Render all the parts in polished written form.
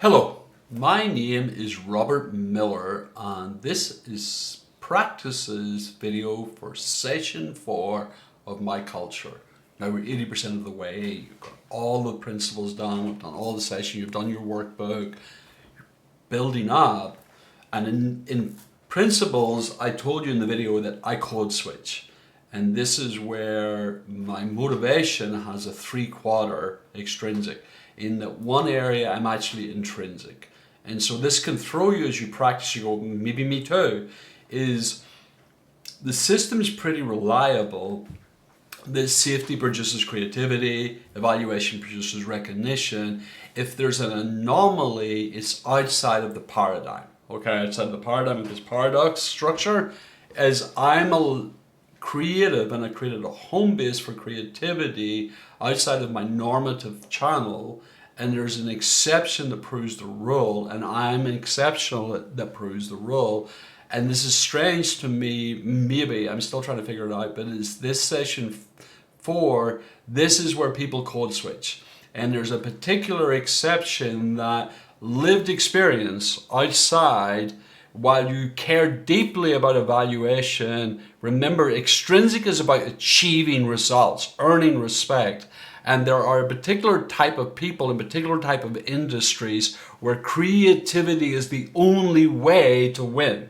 Hello, my name is Robert Miller and this is practices video for session 4 of my culture. Now we're 80% of the way, you've got all the principles done, we've done all the session, you've done your workbook, you're building up, and in principles I told you in the video that I code switch. And this is where my motivation has a 3/4 extrinsic. In that one area I'm actually intrinsic. And so this can throw you as you practice, you go, maybe me too, is the system's pretty reliable. The safety produces creativity, evaluation produces recognition. If there's an anomaly, it's outside of the paradigm. Okay, outside of the paradigm of this paradox structure, as I'm a creative and I created a home base for creativity outside of my normative channel, and there's an exception that proves the rule, and I'm an exceptional that proves the rule. And this is strange to me, maybe, I'm still trying to figure it out, but is this session 4, this is where people code switch. And there's a particular exception that lived experience outside, while you care deeply about evaluation, remember extrinsic is about achieving results, earning respect. And there are a particular type of people and particular type of industries where creativity is the only way to win.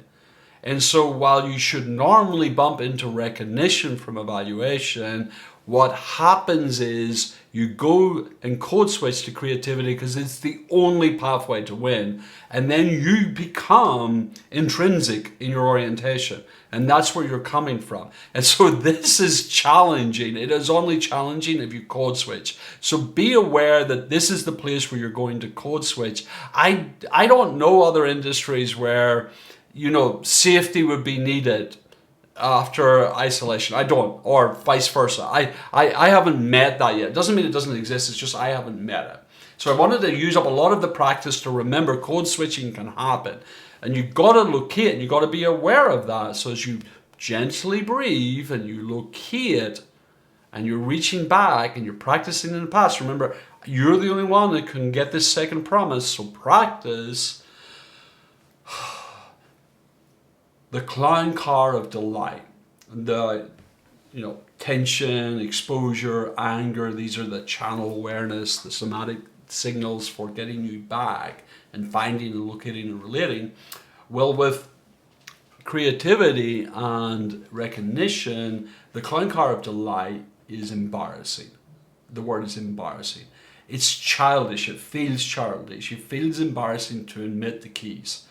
And so while you should normally bump into recognition from evaluation, what happens is you go and code switch to creativity because it's the only pathway to win. And then you become intrinsic in your orientation. And that's where you're coming from. And so this is challenging. It is only challenging if you code switch. So be aware that this is the place where you're going to code switch. I don't know other industries where, safety would be needed after isolation. I don't, or vice versa. I haven't met that yet. It doesn't mean it doesn't exist, it's just I haven't met it. So I wanted to use up a lot of the practice to remember code switching can happen. And you've got to locate, and you've got to be aware of that. So as you gently breathe and you locate and you're reaching back and you're practicing in the past, remember, you're the only one that can get this second promise. So practice the clown car of delight. The tension, exposure, anger, these are the channel awareness, the somatic signals for getting you back and finding and locating and relating. Well, with creativity and recognition, the clown car of delight is embarrassing. The word is embarrassing. It's childish, it feels childish, it feels embarrassing to admit the keys.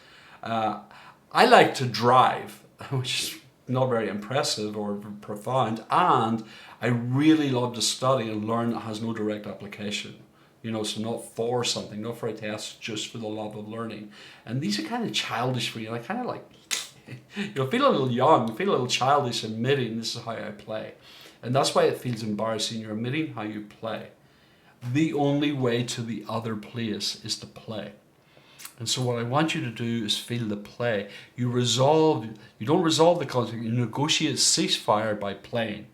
I like to drive, which is not very impressive or profound, and I really love to study and learn that has no direct application. So not for something, not for a test, just for the love of learning. And these are kind of childish for you. I kind of like, feel a little young, feel a little childish admitting this is how I play. And that's why it feels embarrassing. You're admitting how you play. The only way to the other place is to play. And so what I want you to do is feel the play. You don't resolve the conflict, you negotiate ceasefire by playing.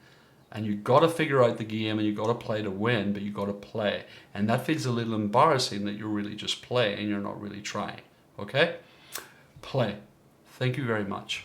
And you've got to figure out the game and you've got to play to win, but you've got to play. And that feels a little embarrassing that you're really just playing and you're not really trying. Okay? Play. Thank you very much.